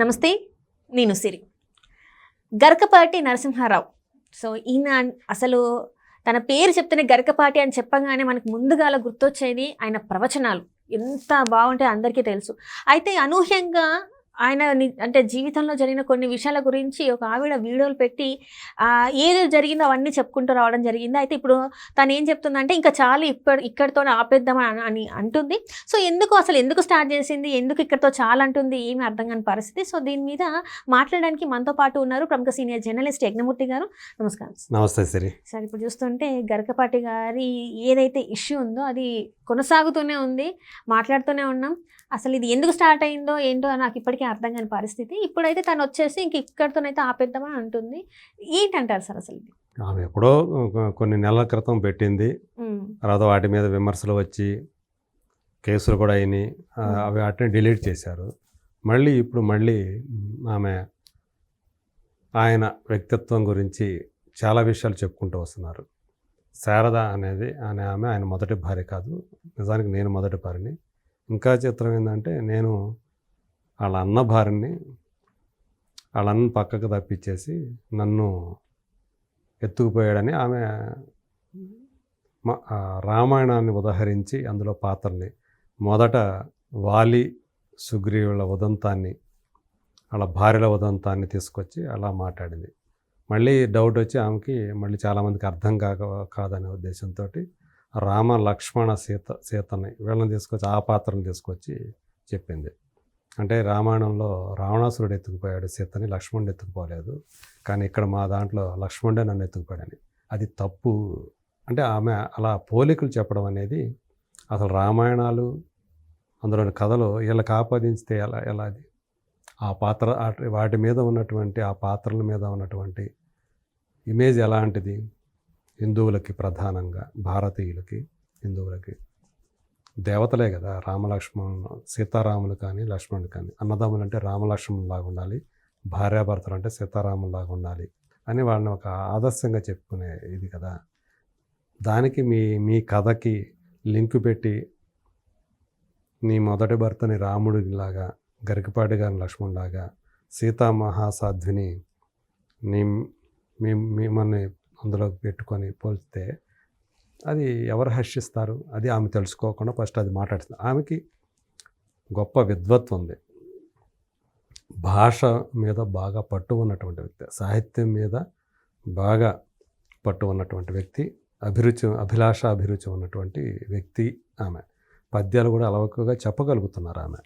నమస్తే. నేను సిరి. గరకపాటి నరసింహారావు. సో, ఈయన అసలు తన పేరు చెప్తేనే గరకపాటి అని చెప్పగానే మనకు ముందుగాల గుర్తొచ్చేది ఆయన ప్రవచనాలు. ఎంత బావుంటాయో అందరికీ తెలుసు. అయితే అనూహ్యంగా ఆయన అంటే జీవితంలో జరిగిన కొన్ని విషయాల గురించి ఒక ఆవిడ వీడియోలు పెట్టి ఏది జరిగిందో అవన్నీ చెప్పుకుంటూ రావడం జరిగింది. అయితే ఇప్పుడు తనేం చెప్తుందంటే ఇంకా చాలు ఇక్కడితోనే ఆపేద్దాం అని అంటుంది. సో, ఎందుకు స్టార్ట్ చేసింది? ఎందుకు ఇక్కడితో చాలంటుంది? ఏమీ అర్థం కాని పరిస్థితి. సో, దీని మీద మాట్లాడడానికి మనతో పాటు ఉన్నారు ప్రముఖ సీనియర్ జర్నలిస్ట్ యజ్ఞమూర్తి గారు. నమస్కారం. నమస్తే సిరి. సార్, ఇప్పుడు చూస్తుంటే గరకపాటి గారి ఏదైతే ఇష్యూ ఉందో అది కొనసాగుతూనే ఉంది. మాట్లాడుతూనే ఉన్నాం. అసలు ఇది ఎందుకు స్టార్ట్ అయిందో ఏంటో నాకు ఇప్పటికీ అర్థం కాని పరిస్థితి. ఇప్పుడైతే తను వచ్చేసి ఇంక ఇక్కడితోనైతే ఆపేద్దామని అంటుంది. ఏంటంటారు సార్ అసలు ఇది? ఆమె ఎప్పుడో కొన్ని నెలల క్రితం పెట్టింది. తర్వాత వాటి మీద విమర్శలు వచ్చి కేసులు కూడా అయినాయి. అవి వాటిని డిలీట్ చేశారు. ఇప్పుడు మళ్ళీ ఆమె ఆయన వ్యక్తిత్వం గురించి చాలా విషయాలు చెప్పుకుంటూ వస్తున్నారు. శారద అనేది ఆమె ఆయన మొదటి భార్య కాదు. నిజానికి నేను మొదటి భార్యని. ఇంకా చిత్రం ఏంటంటే నేను వాళ్ళ అన్న భార్యని, వాళ్ళ అన్న పక్కకు తప్పించేసి నన్ను ఎత్తుకుపోయాడని ఆమె రామాయణాన్ని ఉదహరించి అందులో పాత్రని మొదట వాలి సుగ్రీవుల ఉదంతాన్ని, వాళ్ళ భార్యల ఉదంతాన్ని తీసుకొచ్చి అలా మాట్లాడింది. మళ్ళీ డౌట్ వచ్చి ఆమెకి మళ్ళీ చాలామందికి అర్థం కాదనే ఉద్దేశంతో రామ లక్ష్మణ సీతని వీళ్ళని తీసుకొచ్చి ఆ పాత్రను తీసుకొచ్చి చెప్పింది. అంటే రామాయణంలో రావణాసురుడు ఎత్తుకుపోయాడు సీతని, లక్ష్మణుడు ఎత్తుకుపోలేదు. కానీ ఇక్కడ మా దాంట్లో లక్ష్మణుడే నన్ను ఎత్తుకుపోయాడని. అది తప్పు. అంటే ఆమె అలా పోలికలు చెప్పడం అనేది అసలు రామాయణాలు అందులోని కథలు వీళ్ళకి ఆపాదించితే ఎలా అది ఆ పాత్ర వాటి మీద ఉన్నటువంటి ఆ పాత్రల మీద ఉన్నటువంటి ఇమేజ్ ఎలాంటిది? హిందువులకి ప్రధానంగా, భారతీయులకి, హిందువులకి దేవతలే కదా రామలక్ష్మణులు, సీతారాములు కానీ లక్ష్మణుడు కానీ. అన్నదమ్ములు అంటే రామలక్ష్మణులాగా ఉండాలి, భార్యాభర్తలు అంటే సీతారాములాగా ఉండాలి అని వాళ్ళని ఒక ఆదర్శంగా చెప్పుకునే ఇది కదా. దానికి మీ కథకి లింకు పెట్టి నీ మొదటి భర్తని రాముడిలాగా, గరికపాటి గారిని లక్ష్మణులాగా, సీతామహాసాధ్విని మిమ్మల్ని అందులో పెట్టుకొని పోల్చితే అది ఎవరు హర్షిస్తారు? అది ఆమె తెలుసుకోకుండా ఫస్ట్ అది మాట్లాడుతుంది. ఆమెకి గొప్ప విద్వత్వం ఉంది, భాష మీద బాగా పట్టు ఉన్నటువంటి వ్యక్తి, సాహిత్యం మీద బాగా పట్టు ఉన్నటువంటి వ్యక్తి, అభిలాష ఉన్నటువంటి వ్యక్తి ఆమె. పద్యాలు కూడా అలవకగా చెప్పగలుగుతున్నారు ఆమె.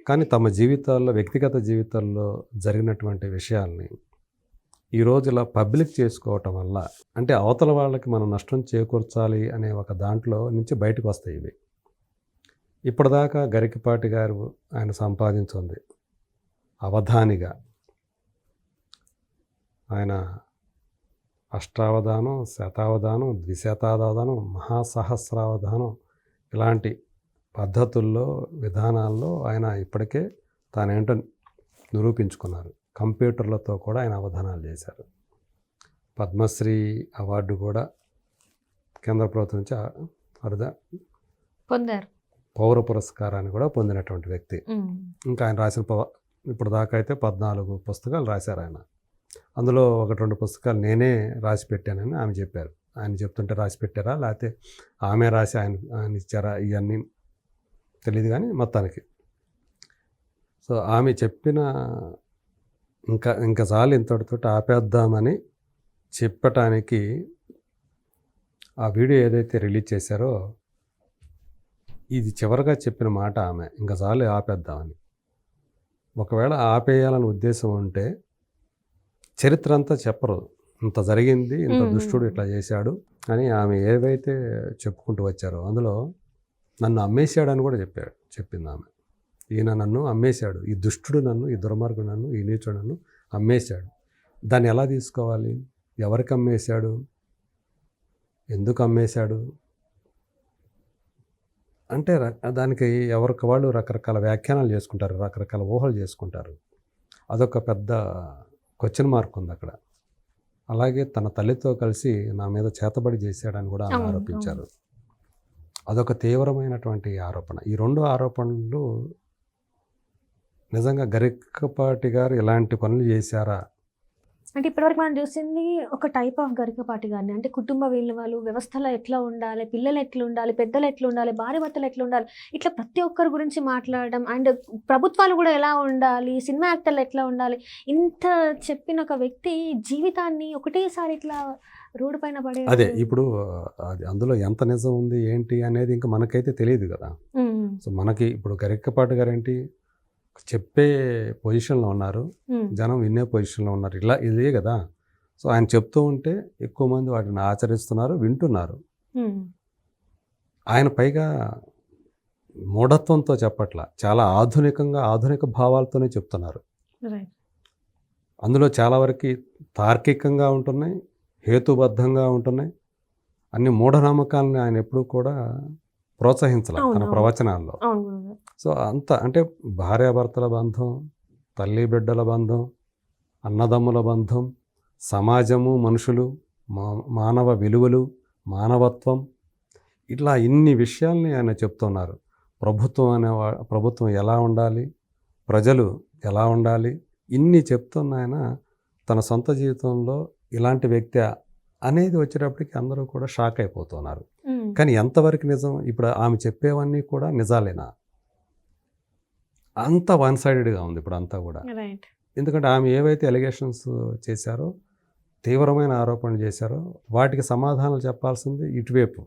కానీ తమ జీవితాల్లో, వ్యక్తిగత జీవితాల్లో జరిగినటువంటి విషయాల్ని ఈరోజు ఇలా పబ్లిక్ చేసుకోవటం వల్ల అంటే అవతల వాళ్ళకి మనం నష్టం చేకూర్చాలి అనే ఒక దాంట్లో నుంచి బయటకు వస్తాయి ఇవి. ఇప్పటిదాకా గరికపాటి గారు ఆయన సంపాదించింది అవధానిగా ఆయన అష్టావధానం, శతావధానం, ద్విశతావధానం, మహాసహస్రావధానం ఇలాంటి పద్ధతుల్లో, విధానాల్లో ఆయన ఇప్పటికే తానేంటో నిరూపించుకున్నారు. కంప్యూటర్లతో కూడా ఆయన అవధానాలు చేశారు. పద్మశ్రీ అవార్డు కూడా కేంద్ర ప్రభుత్వం నుంచి పొందారు. పౌర పురస్కారాన్ని కూడా పొందినటువంటి వ్యక్తి. ఇంకా ఆయన రాసిన ఇప్పుడు దాకా అయితే 14 పుస్తకాలు రాశారు ఆయన. అందులో 1-2 పుస్తకాలు నేనే రాసి పెట్టానని ఆమె చెప్పారు. ఆయన చెప్తుంటే రాసి పెట్టారా లేకపోతే ఆమె రాసి ఆయన ఇచ్చారా ఇవన్నీ తెలియదు. కానీ మొత్తానికి సో ఆమె చెప్పిన ఇంకా చాలు ఇంతటితో ఆపేద్దామని చెప్పటానికి ఆ వీడియో ఏదైతే రిలీజ్ చేశారో ఇది చివరిగా చెప్పిన మాట ఆమె, ఇంకా చాలు ఆపేద్దామని. ఒకవేళ ఆపేయాలని ఉద్దేశం ఉంటే చరిత్ర అంతా చెప్పరు, ఇంత జరిగింది, ఇంత దుష్టుడు ఇట్లా చేశాడు అని ఆమె ఏవైతే చెప్పుకుంటూ వచ్చారో అందులో నన్ను అమ్మేశాడని కూడా చెప్పింది ఆమె. ఈయన నన్ను అమ్మేశాడు, ఈ దుష్టుడు నన్ను, ఈ దుర్మార్గుడు నన్ను, ఈ నీచుడు నన్ను అమ్మేశాడు. దాన్ని ఎలా తీసుకోవాలి? ఎవరికి అమ్మేశాడు? ఎందుకు అమ్మేశాడు? అంటే దానికి ఎవరికి వాళ్ళు రకరకాల వ్యాఖ్యానాలు చేసుకుంటారు, రకరకాల ఊహలు చేసుకుంటారు. అదొక పెద్ద క్వశ్చన్ మార్క్ ఉంది అక్కడ. అలాగే తన తల్లితో కలిసి నా మీద చేతబడి చేశాడని కూడా ఆరోపించారు. అదొక తీవ్రమైనటువంటి ఆరోపణ. ఈ 2 ఆరోపణలు నిజంగా గరికపాటి గారు ఇలాంటి పనులు చేశారా? అంటే ఇప్పటివరకు మనం చూసింది ఒక టైప్ ఆఫ్ గరికపాటి గారిని. అంటే కుటుంబ విలువలు, వ్యవస్థలో ఎట్లా ఉండాలి, పిల్లలు ఎట్లా ఉండాలి, పెద్దలు ఎట్లా ఉండాలి, భార్యాభర్తలు ఎట్లా ఉండాలి, ఇట్లా ప్రతి ఒక్కరి గురించి మాట్లాడడం. అండ్ ప్రభుత్వాలు కూడా ఎలా ఉండాలి, సినిమా యాక్టర్లు ఎట్లా ఉండాలి, ఇంత చెప్పిన ఒక వ్యక్తి జీవితాన్ని ఒకటేసారి ఇట్లా రోడ్డు పైన పడే. అదే ఇప్పుడు అది అందులో ఎంత నిజం ఉంది ఏంటి అనేది ఇంకా మనకైతే తెలియదు కదా. సో మనకి ఇప్పుడు గరికపాటి గారు ఏంటి చెప్పే పొజిషన్లో ఉన్నారు, జనం వినే పొజిషన్లో ఉన్నారు, ఇలా ఇదే కదా. సో ఆయన చెప్తూ ఉంటే ఎక్కువ మంది వాటిని ఆచరిస్తున్నారు, వింటున్నారు. ఆయన పైగా మూఢత్వంతో చెప్పట్లా, చాలా ఆధునికంగా ఆధునిక భావాలతోనే చెప్తున్నారు. అందులో చాలా వరకు తార్కికంగా ఉంటున్నాయి, హేతుబద్ధంగా ఉంటున్నాయి. అన్ని మూఢనమ్మకాలని ఆయన ఎప్పుడూ కూడా ప్రోత్సహించాలి తన ప్రవచనాల్లో. సో అంత అంటే భార్యాభర్తల బంధం, తల్లి బిడ్డల బంధం, అన్నదమ్ముల బంధం, సమాజము, మనుషులు, మానవ విలువలు, మానవత్వం, ఇట్లా ఇన్ని విషయాల్ని ఆయన చెప్తున్నారు. ప్రభుత్వం ఎలా ఉండాలి, ప్రజలు ఎలా ఉండాలి, ఇన్ని చెప్తున్న ఆయన తన సొంత జీవితంలో ఇలాంటి వ్యక్తి అనేది వచ్చేటప్పటికి అందరూ కూడా షాక్ అయిపోతున్నారు. కానీ ఎంతవరకు నిజం? ఇప్పుడు ఆమె చెప్పేవన్నీ కూడా నిజాలేనా? అంత వన్ సైడెడ్గా ఉంది ఇప్పుడు అంతా కూడా. ఎందుకంటే ఆమె ఏవైతే ఎలిగేషన్స్ చేశారో, తీవ్రమైన ఆరోపణలు చేశారో, వాటికి సమాధానాలు చెప్పాల్సింది ఇటువైపు.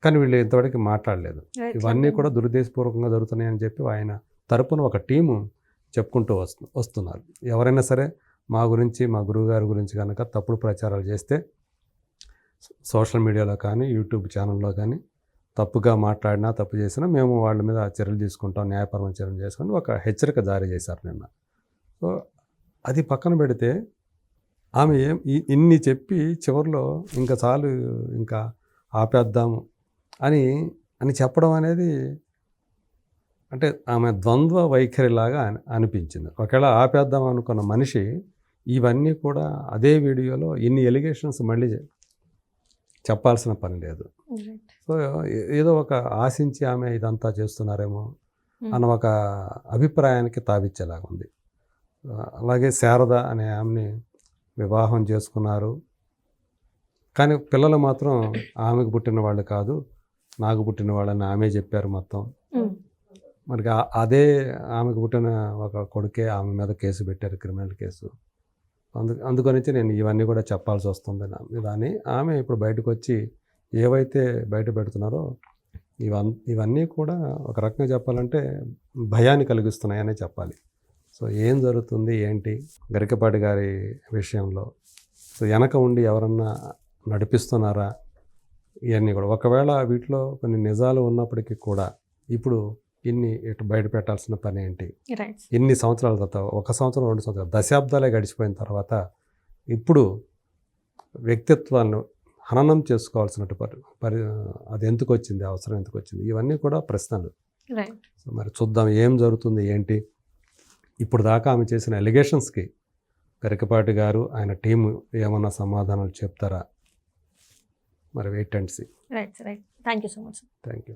కానీ వీళ్ళు ఇంతవరకు మాట్లాడలేదు. ఇవన్నీ కూడా దురుద్దేశపూర్వకంగా జరుగుతున్నాయని చెప్పి ఆయన తరపున ఒక టీము చెప్పుకుంటూ వస్తున్నారు. ఎవరైనా సరే మా గురించి, మా గురువుగారి గురించి కనుక తప్పుడు ప్రచారాలు చేస్తే సోషల్ మీడియాలో కానీ, యూట్యూబ్ ఛానల్లో కానీ తప్పుగా మాట్లాడినా, తప్పు చేసినా మేము వాళ్ళ మీద చర్యలు తీసుకుంటాం, న్యాయపరమైన చర్యలు చేసుకొని ఒక హెచ్చరిక జారీ చేశారు నిన్న. సో అది పక్కన పెడితే ఆమె ఇన్ని చెప్పి చివరిలో ఇంకా చాలు, ఇంకా ఆపేద్దాము అని చెప్పడం అనేది అంటే ఆమె ద్వంద్వ వైఖరిలాగా అనిపించింది. ఒకవేళ ఆపేద్దాం అనుకున్న మనిషి ఇవన్నీ కూడా అదే వీడియోలో ఇన్ని ఎలిగేషన్స్ మళ్ళీ చెప్పాల్సిన పని లేదు. సో ఏదో ఒక ఆశించి ఆమె ఇదంతా చేస్తున్నారేమో అన్న ఒక అభిప్రాయానికి తావిచ్చేలాగా ఉంది. అలాగే శారద అనే ఆమెని వివాహం చేసుకున్నారు, కానీ పిల్లలు మాత్రం ఆమెకు పుట్టిన వాళ్ళు కాదు, నాకు పుట్టిన వాళ్ళని ఆమె చెప్పారు మొత్తం. మరి అదే ఆమెకు పుట్టిన ఒక కొడుకే ఆమె మీద కేసు పెట్టారు, క్రిమినల్ కేసు. అందుకని నేను ఇవన్నీ కూడా చెప్పాల్సి వస్తుంది అని ఆమె ఇప్పుడు బయటకు వచ్చి ఏవైతే బయట పెడుతున్నారో ఇవన్నీ కూడా ఒక రకంగా చెప్పాలంటే భయాన్ని కలిగిస్తున్నాయనే చెప్పాలి. సో ఏం జరుగుతుంది ఏంటి గరికపాటి గారి విషయంలో? సో వెనక ఉండి ఎవరన్నా నడిపిస్తున్నారా? ఇవన్నీ కూడా ఒకవేళ వీటిలో కొన్ని నిజాలు ఉన్నప్పటికీ కూడా ఇప్పుడు ఇన్ని ఇటు బయట పెట్టాల్సిన పని ఏంటి? ఇన్ని సంవత్సరాల తర్వాత, 1 సంవత్సరం 2 సంవత్సరాలు, దశాబ్దాలే గడిచిపోయిన తర్వాత ఇప్పుడు వ్యక్తిత్వాన్ని హననం చేసుకోవాల్సినట్టు అది ఎందుకు వచ్చింది, అవసరం ఎందుకు వచ్చింది, ఇవన్నీ కూడా ప్రశ్నలు. సో మరి చూద్దాం ఏం జరుగుతుంది ఏంటి. ఇప్పుడు దాకా ఆమె చేసిన ఎలిగేషన్స్కి గరికపాటి గారు ఆయన టీము ఏమన్నా సమాధానాలు చెప్తారా? మరి wait and see. Right. Thank you so much. Thank you.